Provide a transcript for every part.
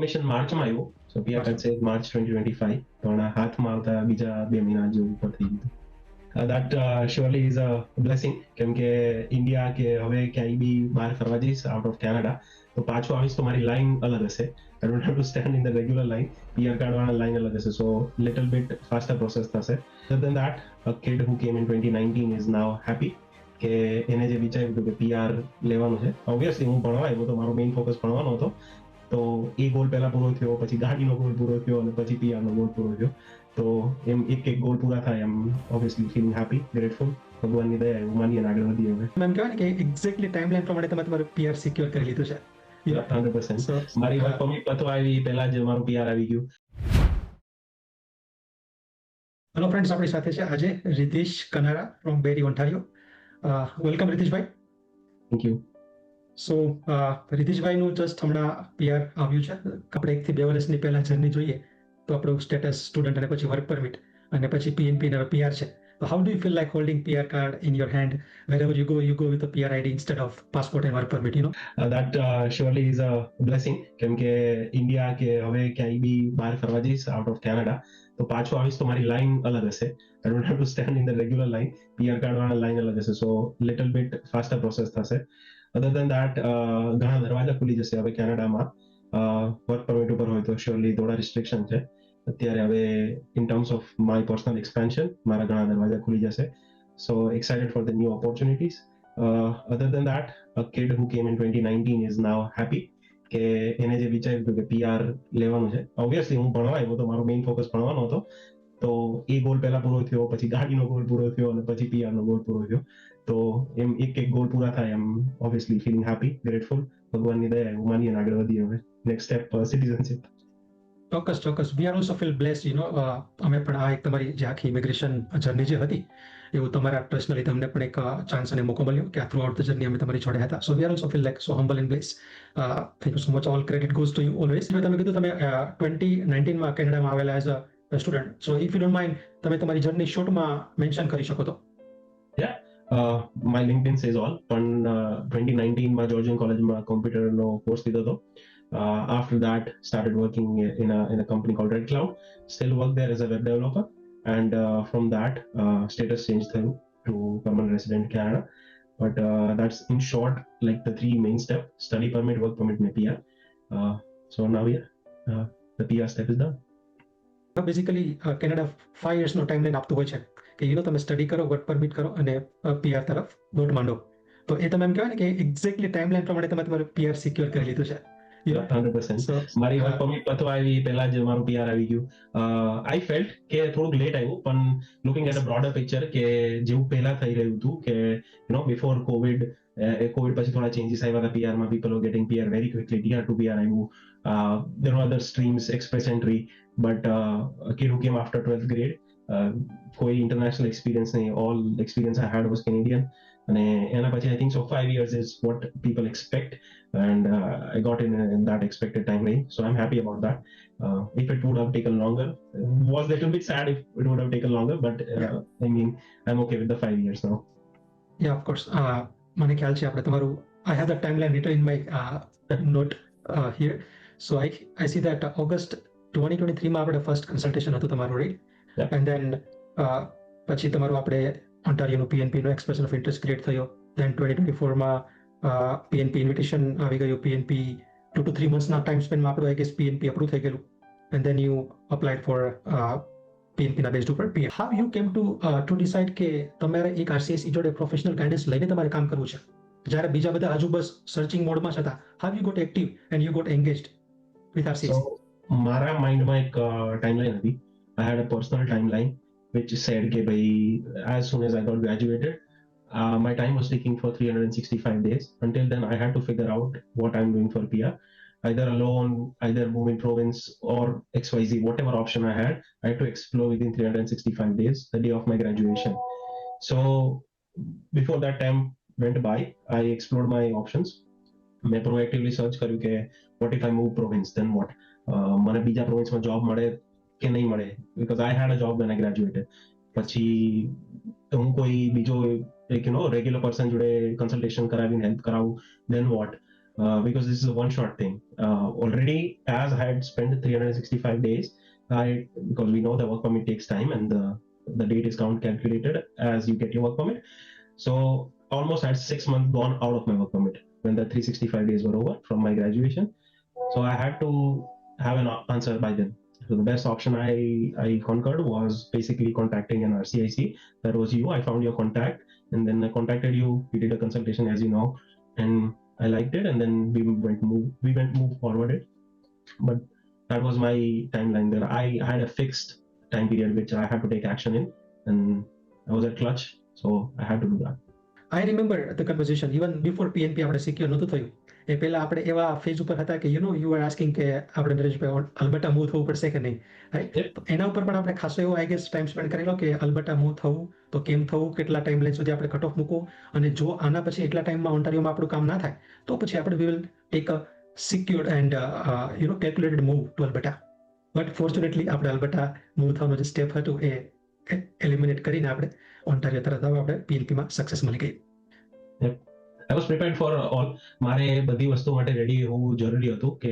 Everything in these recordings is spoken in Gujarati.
કન્ફર્મેશન માર્ચમાં આવ્યું, સો પીઆર કાર્ડ છે માર્ચ 2025, પણ હાથમાં આવતા બીજા 2 મહિના જેવું ઉપર થઈ ગયું. That surely is a blessing, કેમ કે ઇન્ડિયા કે હવે ક્યાંય બી બહાર ફરવા જઈશ આઉટ ઓફ કેનેડા તો પાછું આવીશ તો મારી લાઈન અલગ હશે. I don't have to stand in the regular line. PR card વાળા લાઈન અલગ હશે, so little bit faster process થશે. Other than that, a kid who came in 2019 is now happy કે એને જે વિચાર્યું હતું કે PR લેવાનું છે. ઓબ્વિયસલી હું ભણવા આવ્યો તો મારો મેઇન ફોકસ ભણવાનો હતો, તો એ ગોલ પહેલા પૂરો થયો, પછી ગાડીનો ગોલ પૂરો થયો અને પછી PR નો ગોલ પૂરો થયો. તો એમ એક એક ગોલ પૂરા થાય એમ ઓબ્વિયસલી ફીલિંગ હેપી, ગ્રેટફુલ, ભગવાનની દયા એવું માની અને આગળ વધીએ હવે. એમ કહેવાય ને કે એક્ઝેક્ટલી ટાઈમલાઈન પ્રમાણે તમે તમારું PR સિક્યોર કરી લીધું છે. 100%. મારી વર્ક પરમિટ પતવા આવી પહેલા જ મારું PR આવી ગયું. હેલો ફ્રેન્ડ્સ, આપણી સાથે છે આજે Ridhish Kanara from Barrie Ontario. Welcome રિધીશભાઈ. Thank you. સો રિધીશભાઈનું જસ્ટ હમણાં PR આવ્યું છે. આપણે 1 થી 2 વર્ષની પહેલા જર્ની જોઈએ તો આપણું સ્ટેટસ સ્ટુડન્ટ અને પછી વર્ક પરમિટ અને પછી PNP અને PR છે. So how do you feel like holding PR card in your hand? Wherever you go with a PR ID instead of passport and work permit, you know? That surely is a blessing, કેમ કે ઇન્ડિયા કે હવે ક્યાંય બી બહાર ફરવા જઈશ આઉટ ઓફ કેનેડા તો પાછું આવીશ તો મારી લાઈન અલગ હશે. I don't have to stand in the regular line. PR card વાળા લાઈન અલગ હશે, so little bit faster process થશે. Other than that, ઘણા દરવાજા ખુલી જશે હવે કેનેડામાં. વર્ક પરમિટ ઉપર હોય તો શ્યોરલી થોડા રિસ્ટ્રિક્શન છે અત્યારે હવે. In terms of my personal expansion મારા ઘણા દરવાજા ખુલી જશે, so excited for the new opportunities. Other than that, a kid who came in 2019 is now happy કે એને જે વિચાર્યું હતું કે PR લેવાનું છે. ઓબ્વિયસલી હું ભણવા આવ્યો તો મારો મેઇન ફોકસ ભણવાનો હતો, તો એ ગોલ પહેલા પૂરો થયો, પછી ગાડીનો ગોલ પૂરો થયો અને પછી PR નો ગોલ પૂરો થયો. તો એમ એક એક ગોલ પૂરા થાય એમ ઓબ્વિયસલી ફીલિંગ હેપી, ગ્રેટફુલ, ભગવાનની દયા એવું માની અને આગળ વધીએ હવે. Next step citizenship. ચોક્કસ. We are also feel blessed, you know. અમે પણ આ એક તમારી જે આખી ઇમિગ્રેશન જર્ની જે હતી એવું તમારા પર્સનલી તમને પણ એક ચાન્સ અને મોકો મળ્યો કે આ થ્રુ આઉટ ધ જર્ની અમે તમારી જોડે હતા. So we are also feel like so humble and bless. Thank you so much. All credit goes to you always. તમે કીધું તમે 2019માં કેનેડામાં આવેલા as a student. So if you don't mind તમે તમારી જર્ની શોર્ટમાં મેન્શન કરી શકો તો? માય લિંક્ડઇન સેઝ ઓલ, પણ 2019માં જોર્જિયન કોલેજમાં કોમ્પ્યુટરનો કોર્સ લીધો હતો. After that, started working in a company called Red Cloud. Still work there as a web developer, and from that, status changed to permanent resident Canada. But that's in short like the 3 main steps: study permit, work permit, and PR. So now the PR step is done. Basically Canada 5 યર્સનો ટાઈમલાઈન આપતું હોય છે કે તમે સ્ટડી કરો, વર્ક પરમિટ કરો અને PR તરફ દોટ માંડો. તો એ તમે એમ કહેવાય ને કે એક્ઝેક્ટલી ટાઈમલાઈન પ્રમાણે તમે તમારું PR સિક્યોર કરી લીધું છે. 100%. મારી વર્ક પરમિટ પતવા આવી પહેલા જ મારું PR આવી ગયું. આઈ ફેલ્ટ કે થોડુંક લેટ આવ્યું, પણ looking at a broader picture કે જેવું પહેલા થઈ રહ્યું હતું કે બિફોર કોવિડ પછી થોડા ચેન્જીસ આવ્યા હતા PR માં. People were getting PR very quickly. Tier 2 PR આવ્યું. There were other streams, express entry, but a kid who came after 12th grade, કોઈ ઇન્ટરનેશનલ એક્સપિરિયન્સ નહીં. All experience I had was Canadian. અને એના પછી I think so 5 years is what people expect, and I got in that expected time range, so I'm happy about that. If it would have taken longer, was a little bit sad if it would have taken longer, but I mean I'm okay with the 5 years now. Yeah, of course. મને ખ્યાલ છે આપણે તમારું I have the timeline written in my note here, so I see that August 2023 માં આપણે ફર્સ્ટ કન્સલ્ટેશન હતું તમારું, રાઈટ? એન્ડ ધેન પછી તમારું આપણે ઓન્ટારિયોનું PNP નો એક્સપ્રેશન ઓફ ઇન્ટરેસ્ટ ક્રિએટ થયો. ધેન 2024માં PNP ઇન્વિટેશન આવી ગયું. PNP 2 to 3 monthsના ટાઈમ સ્પેનમાં આપણું આઈ ગેસ PNP અપ્રૂવ થઈ ગયેલું. And then you applied for PNPના બેઝ ઉપર PR. How you came to decide કે તમારે એક RCSE જોડે પ્રોફેશનલ ગાઈડન્સ લઈને તમારે કામ કરવું છે જ્યારે બીજા બધા હજુ બસ સર્ચિંગ મોડમાં હતા? How you got active and you got engaged with RCSE? મારા માઇન્ડમાં એક ટાઈમલાઈન હતી. I had a personal timeline which said કે ભાઈ as soon as I got graduated, my time was taking for 365 days. Until then I had to figure out what I'm doing for PR, either alone, either move in province or XYZ, whatever option I had to explore within 365 days, the day of my graduation. So before that time went by, I explored my options. મેં પ્રોએક્ટિવલી સર્ચ કર્યું કે what if I move province, then what? મને બીજા પ્રોવિન્સમાં જોબ મળે કે નહીં મળે, because I had a job when I graduated. પછી હું કોઈ બીજો રેગ્યુલર પર્સન જોડે કન્સલ્ટેશન કરાવીને હેલ્પ કરાવું, then what? because this is a one-shot thing. Already, as I had spent 365 days, because we know the work permit takes time and the date is calculated as you get your work permit. So almost had 6 months gone out of my work permit when the 365 days were over from my graduation. So I had to have an answer by then. So the best option I concurred was basically contacting an RCIC. That was you. I found your contact and then I contacted you. We did a consultation, as you know, and I liked it. And then we went move forward it. But that was my timeline there. I had a fixed time period which I had to take action in, and I was at clutch, so I had to do that. I remember the conversation even before PNP આપણે સિક્યોર નહોતું થયું એ પહેલા આપણે એવા ફેઝ ઉપર હતા કે યુ આર આસ્કિંગ કે આપણે નરેશભાઈ અલબત્તા મૂવ થવું પડશે કે નહીં, રાઈટ? તો એના ઉપર પણ આપણે ખાસો એવો આઈ ગેસ ટાઈમ સ્પેન્ડ કરેલો કે અલબત્તા મૂવ થવું તો કેમ થવું, કેટલા ટાઈમ લાઈન સુધી આપણે કટ ઓફ મૂકવું, અને જો આના પછી એટલા ટાઈમમાં ઓન્ટારિયોમાં આપણું કામ ના થાય તો પછી આપણે we will take a secured and calculated move to Alberta. But fortunately આપણે અલબત્તા મૂવ થવાનું જે સ્ટેપ હતું એ એલિમિનેટ કરીને આપણે ઓન્ટારિયો તરત આપણે પીએનપીમાં સક્સેસ મળી ગઈ. I was prepared for all. મારે બધી વસ્તુ માટે રેડી હોવું જરૂરી હતું કે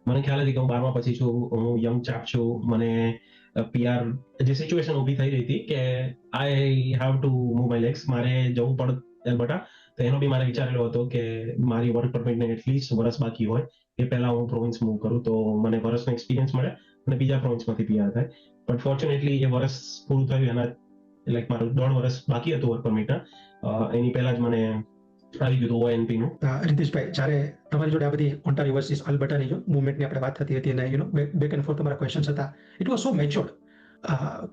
મને ખ્યાલ હતી કે હું 12મા પછી છું, હું યંગ ચાપ છું, મને પીઆર જે સિચ્યુએશન ઊભી થઈ રહી હતી કે I have to move my legs, મારે જવું પડે એલબર્ટા. તો એનો બી મારે વિચારેલો હતો કે મારી વર્ક પરમિટને એટલીસ્ટ વર્ષ બાકી હોય એ પહેલા હું પ્રોવિન્સ મૂવ કરું તો મને વર્ષનો એક્સપિરિયન્સ મળે અને બીજા પ્રોવિન્સમાંથી પીઆર થાય. બટ ફોર્ચ્યુનેટલી એ વર્ષ પૂરું થયું એના લાઈક મારું 1.5 વર્ષ બાકી હતું વર્ક પરમિટના, એની પહેલા જ મને આવી ગયું ONP નું. રીતિશભાઈ, જ્યારે તમારી જોડે આ બધી ઓન્ટારિયો વર્સિસ અલબર્ટાની જો મુવમેન્ટની આપણે વાત થતી હતી અને બેક એન્ડ ફોર્થ તમારા ક્વેશ્ચન્સ હતા, it was so matured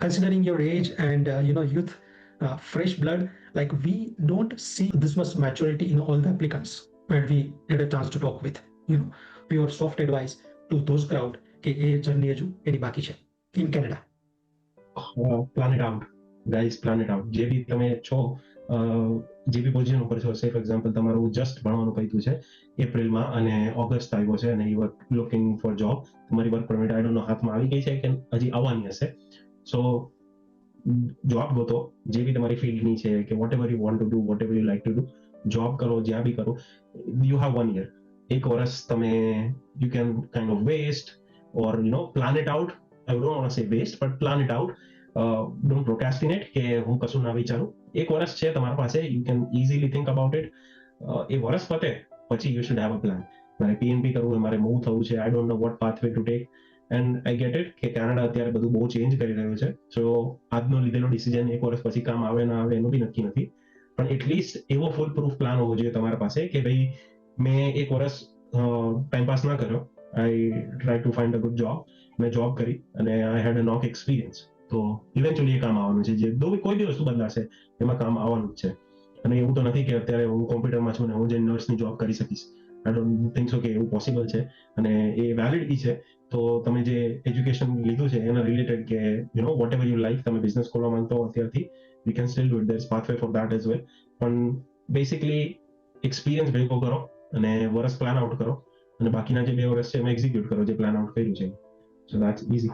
considering your age and youth, fresh blood. Like we don't see this much maturity in all the applicants when we get a chance to talk with, pure soft advice to those crowd કે એ જર્ની હજુ એની બાકી છે in Canada. Plan it out guys, plan it out. જે બી તમે છો, જે બી પોઝિશન ઉપર છો, સે ફોર એક્ઝામ્પલ તમારું જસ્ટ ભણવાનું પત્યું છે એપ્રિલમાં અને ઓગસ્ટ આવ્યો છે અને you are looking for job, તમારી work permit I don't know હાથમાં આવી ગઈ છે કે હજી આવવાની હશે, સો જોબ ગોતો જે બી તમારી ફિલ્ડની છે કે whatever you want to do, whatever you like to do, job કરો જ્યાં બી કરો. You have 1 year. એક વર્ષ તમે you can kind of waste or plan it out. I don't want to say waste but plan it out. Don't procrastinate કે હું કશું ના વિચારું. એક વર્ષ છે તમારા પાસે, you can easily think about it. એ વર્ષ પતે પછી you should have a plan. મારે પીએનપી કરવું, મારે મૂવ થવું છે, I don't know what pathway to take. And I get it કે કેનેડા અત્યારે બધું બહુ ચેન્જ કરી રહ્યું છે, સો આજનો લીધેલો ડિસિઝન એક વર્ષ પછી કામ આવે ના આવે એનું બી નક્કી નથી. પણ એટલીસ્ટ એવો ફૂલ પ્રૂફ પ્લાન હોવો જોઈએ તમારા પાસે કે ભાઈ મેં એક વર્ષ ટાઈમ પાસ ના કર્યો, આઈ try to find a good job, મેં જોબ કરી અને આઈ હેડ અ નોક એક્સપિરિયન્સ. તો ઇવેન્ચ્યુઅલી એ કામ આવવાનું છે. જે કોઈ બી વસ્તુ બદલાશે એમાં કામ આવવાનું જ છે. અને એવું તો નથી કે અત્યારે હું કોમ્પ્યુટરમાં છું ને હું જે નર્સની જોબ કરી શકીશ. આઈ ડોન્ટ થિંક સો કે એવું પોસિબલ છે અને એ વેલિડ બી છે. તો તમે જે એજ્યુકેશન લીધું છે એના રિલેટેડ કે વોટ એવર યુ લાઈક, તમે બિઝનેસ ખોલવા માંગતો હો અત્યારથી, we can steel do it, there is pathway for that as well. પણ બેસિકલી એક્સપિરિયન્સ ભેગો કરો અને વર્ષ પ્લાન આઉટ કરો અને બાકીના જે 2 વર્ષ છે એમાં એક્ઝિક્યુટ કરો જે પ્લાન આઉટ કર્યું છે. સો that's easy.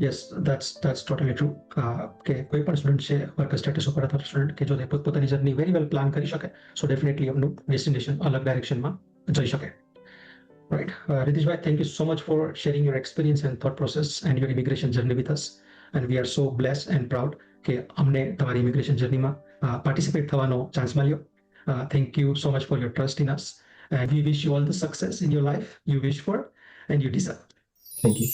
Yes, that's totally true. કે કોઈ પણ સ્ટુડન્ટ છે વર્ક સ્ટેટસ ઉપર અથવા સ્ટુડન્ટ કે જો તે પોતાની જર્ની વેરી વેલ પ્લાન કરી શકે સો ડેફિનેટલી એમનું ડેસ્ટિનેશન અલગ ડાયરેક્શનમાં જઈ શકે. Right. Ritishbhai, thank you so much for sharing your experience and thought process and your immigration journey with us. And we are so blessed and proud કે અમને તમારી immigration journeyમાં participate થવાનો ચાન્સ મળ્યો. Thank you so much for your trust in us. And we wish you all the success in your life you wish for and you deserve. Thank you.